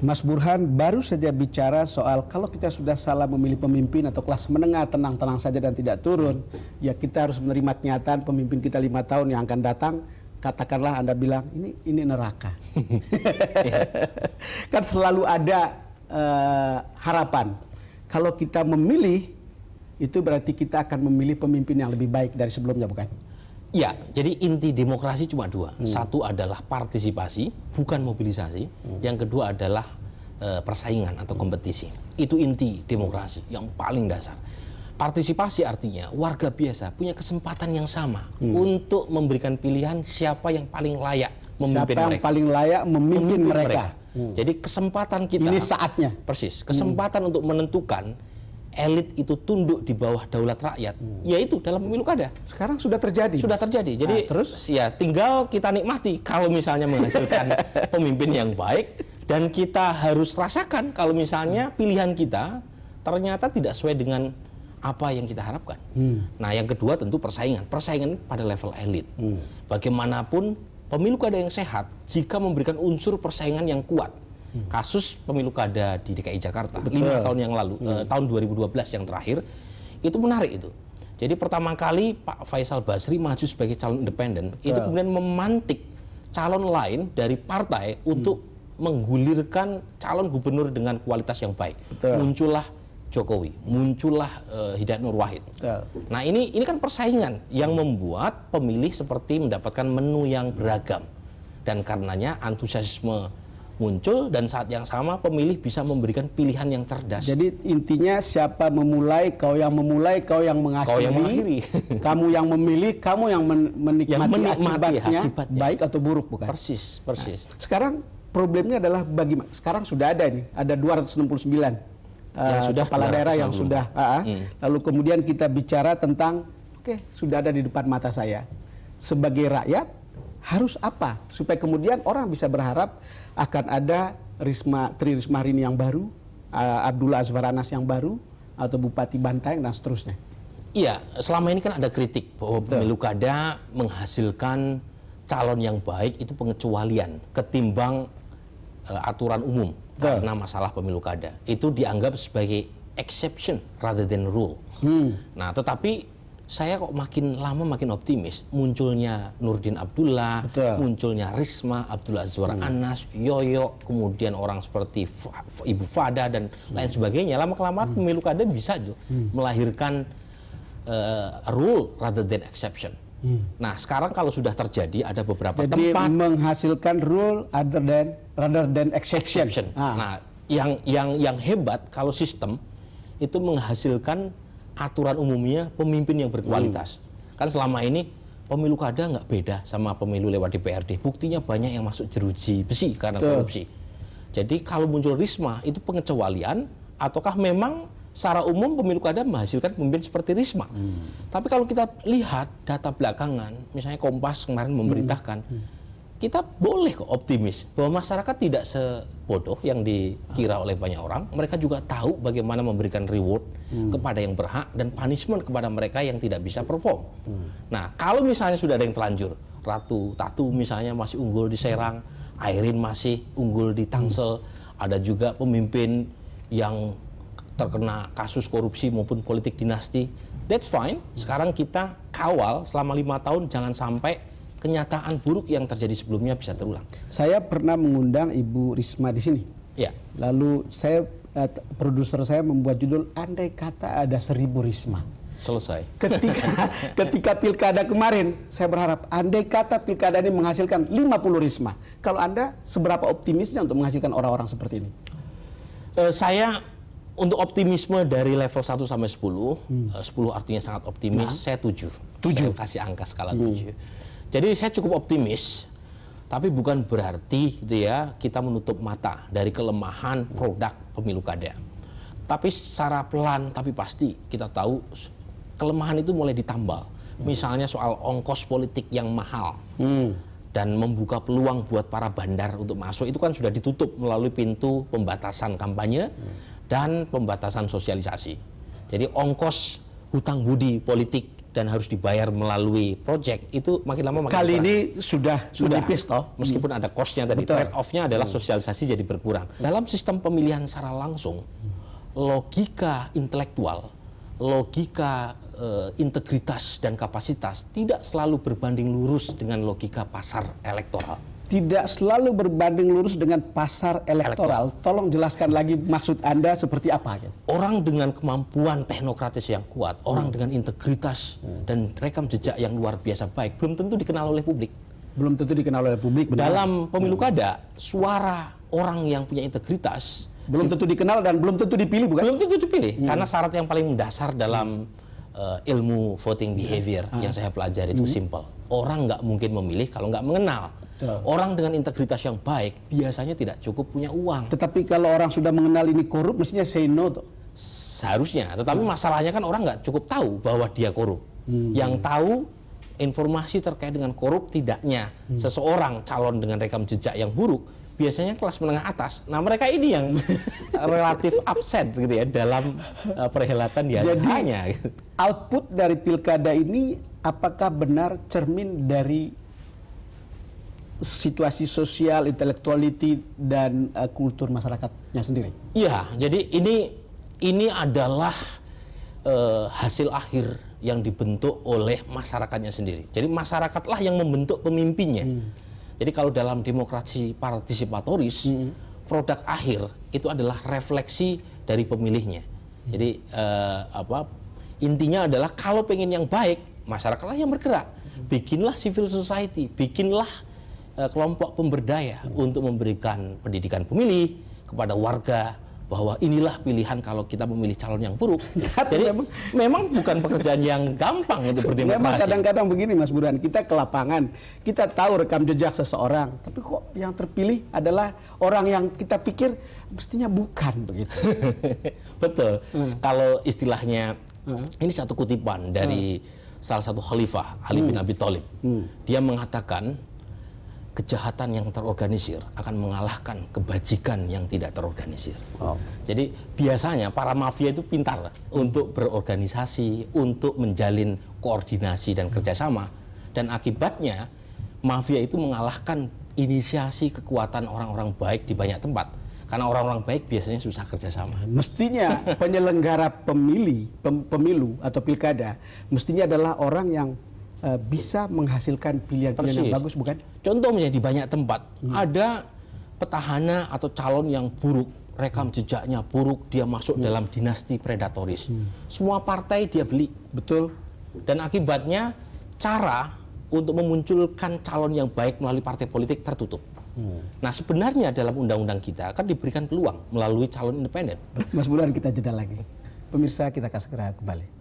Mas Burhan baru saja bicara soal kalau kita sudah salah memilih pemimpin atau kelas menengah tenang-tenang saja dan tidak turun, ya kita harus menerima kenyataan pemimpin kita 5 tahun yang akan datang. Katakanlah Anda bilang ini neraka. Kan selalu ada harapan. Kalau kita memilih, itu berarti kita akan memilih pemimpin yang lebih baik dari sebelumnya, bukan? Ya, jadi inti demokrasi cuma dua. Satu adalah partisipasi, bukan mobilisasi. Yang kedua adalah persaingan atau kompetisi. Itu inti demokrasi yang paling dasar. Partisipasi artinya warga biasa punya kesempatan yang sama untuk memberikan pilihan siapa yang paling layak memimpin siapa yang paling layak memimpin mereka. Jadi kesempatan kita, ini saatnya. Persis, kesempatan untuk menentukan elit itu tunduk di bawah daulat rakyat, yaitu dalam pemilu kada. Sekarang sudah terjadi. Sudah terjadi. Jadi terus ya tinggal kita nikmati kalau misalnya menghasilkan pemimpin yang baik, dan kita harus rasakan kalau misalnya pilihan kita ternyata tidak sesuai dengan apa yang kita harapkan. Nah, yang kedua tentu persaingan. Persaingan pada level elit. Bagaimanapun pemilu kada yang sehat jika memberikan unsur persaingan yang kuat. Kasus pemilu kada di DKI Jakarta 5 tahun yang lalu, tahun 2012 yang terakhir, itu menarik itu. Jadi pertama kali Pak Faisal Basri maju sebagai calon independen, itu kemudian memantik calon lain dari partai untuk menggulirkan calon gubernur dengan kualitas yang baik. Muncullah Jokowi, muncullah Hidayat Nur Wahid. Nah ini kan persaingan yang membuat pemilih seperti mendapatkan menu yang beragam, dan karenanya antusiasme muncul, dan saat yang sama pemilih bisa memberikan pilihan yang cerdas. Jadi intinya siapa memulai, kau yang mengakhiri, kamu yang memilih, kamu yang menikmati akibatnya, baik atau buruk, bukan? Persis. Nah, sekarang problemnya adalah bagaimana? Sekarang sudah ada nih, ada 269 kepala daerah yang sudah. Lalu kemudian kita bicara tentang, sudah ada di depan mata saya. Sebagai rakyat harus apa supaya kemudian orang bisa berharap akan ada Tri Risma hari ini yang baru, Abdullah Azwar Anas yang baru, atau Bupati Bantaeng dan seterusnya. Iya, selama ini kan ada kritik bahwa pemilu kada menghasilkan calon yang baik itu pengecualian ketimbang aturan umum karena masalah pemilu kada. Itu dianggap sebagai exception rather than rule. Nah, tetapi saya kok makin lama makin optimis. Munculnya Nurdin Abdullah, munculnya Risma, Abdullah Azwar Anas, Yoyo, kemudian orang seperti Ibu Fada dan lain sebagainya. Lama-kelamaan pemilu kada bisa melahirkan rule rather than exception. Nah, sekarang kalau sudah terjadi ada beberapa tempat menghasilkan rule rather than exception. Nah, yang hebat kalau sistem itu menghasilkan aturan umumnya pemimpin yang berkualitas. Kan selama ini pemilu kada nggak beda sama pemilu lewat DPRD. Buktinya banyak yang masuk jeruji besi karena korupsi. Jadi kalau muncul Risma itu pengecualian, ataukah memang secara umum pemilu kada menghasilkan pemimpin seperti Risma? Tapi kalau kita lihat data belakangan, misalnya Kompas kemarin memberitakan, kita boleh kok optimis bahwa masyarakat tidak sebodoh yang dikira oleh banyak orang. Mereka juga tahu bagaimana memberikan reward kepada yang berhak dan punishment kepada mereka yang tidak bisa perform. Nah, kalau misalnya sudah ada yang terlanjur, Ratu Tatu misalnya masih unggul di Serang, Airin masih unggul di Tangsel, ada juga pemimpin yang terkena kasus korupsi maupun politik dinasti, that's fine. Sekarang kita kawal selama 5 tahun jangan sampai kenyataan buruk yang terjadi sebelumnya bisa terulang. Saya pernah mengundang Ibu Risma di sini. Ya. Lalu produser saya membuat judul andai kata ada 1000 Risma. Selesai. Ketika pilkada kemarin, saya berharap andai kata pilkada ini menghasilkan 50 Risma. Kalau Anda seberapa optimisnya untuk menghasilkan orang-orang seperti ini? Saya untuk optimisme dari level 1 sampai 10, 10 artinya sangat optimis, saya 7. Saya kasih angka skala 7. Jadi saya cukup optimis, tapi bukan berarti gitu ya kita menutup mata dari kelemahan produk pemilu kada. Tapi secara pelan tapi pasti kita tahu kelemahan itu mulai ditambal. Misalnya soal ongkos politik yang mahal dan membuka peluang buat para bandar untuk masuk, itu kan sudah ditutup melalui pintu pembatasan kampanye dan pembatasan sosialisasi. Jadi ongkos hutang budi politik dan harus dibayar melalui project itu makin lama makin kali berkurang. ini sudah menipis toh. Meskipun ada cost-nya tadi, Betul. trade off-nya adalah sosialisasi jadi berkurang. Dalam sistem pemilihan secara langsung, logika intelektual, logika integritas dan kapasitas tidak selalu berbanding lurus dengan logika pasar elektoral. Tidak selalu berbanding lurus dengan pasar elektoral. Tolong jelaskan lagi maksud Anda seperti apa gitu. Orang dengan kemampuan teknokratis yang kuat, orang dengan integritas dan rekam jejak yang luar biasa baik belum tentu dikenal oleh publik. Belum tentu dikenal oleh publik. Benar. Dalam pemilu kada, suara orang yang punya integritas Belum tentu dikenal dan belum tentu dipilih, bukan? belum tentu dipilih karena syarat yang paling mendasar dalam ilmu voting behavior yang saya pelajari itu simple. Orang nggak mungkin memilih kalau nggak mengenal. Betul. Orang dengan integritas yang baik biasanya tidak cukup punya uang. Tetapi kalau orang sudah mengenal ini korup, mestinya say no tuh. Seharusnya, tetapi masalahnya kan orang nggak cukup tahu bahwa dia korup. Yang tahu informasi terkait dengan korup tidaknya seseorang calon dengan rekam jejak yang buruk biasanya kelas menengah atas. Nah mereka ini yang relatif absen gitu ya dalam perhelatan di hari hanya. Gitu. Output dari pilkada ini apakah benar cermin dari situasi sosial, intelektualiti dan kultur masyarakatnya sendiri? Iya, jadi ini adalah hasil akhir yang dibentuk oleh masyarakatnya sendiri. Jadi masyarakatlah yang membentuk pemimpinnya. Jadi kalau dalam demokrasi partisipatoris, produk akhir itu adalah refleksi dari pemilihnya. Jadi intinya adalah kalau pengen yang baik, masyarakatlah yang bergerak. Bikinlah civil society, bikinlah kelompok pemberdaya untuk memberikan pendidikan pemilih kepada warga bahwa inilah pilihan kalau kita memilih calon yang buruk. Jadi memang bukan pekerjaan yang gampang untuk berdemokrasi. Memang kadang-kadang begini Mas Burhan, kita ke lapangan, kita tahu rekam jejak seseorang, tapi kok yang terpilih adalah orang yang kita pikir mestinya bukan begitu. Betul. Kalau istilahnya ini satu kutipan dari salah satu khalifah Ali bin Abi Thalib. Dia mengatakan kejahatan yang terorganisir akan mengalahkan kebajikan yang tidak terorganisir. Jadi biasanya para mafia itu pintar untuk berorganisasi, untuk menjalin koordinasi dan kerjasama. Dan akibatnya mafia itu mengalahkan inisiasi kekuatan orang-orang baik di banyak tempat. Karena orang-orang baik biasanya susah kerjasama. Mestinya penyelenggara pemilu atau pilkada, mestinya adalah orang yang bisa menghasilkan pilihan-pilihan yang bagus, bukan? Contoh misalnya di banyak tempat ada petahana atau calon yang buruk, rekam jejaknya buruk, dia masuk dalam dinasti predatoris. Semua partai dia beli. Betul. Dan akibatnya cara untuk memunculkan calon yang baik melalui partai politik tertutup. Nah sebenarnya dalam undang-undang kita akan diberikan peluang melalui calon independen. Mas Burhan, kita jeda lagi. Pemirsa, kita akan segera kembali.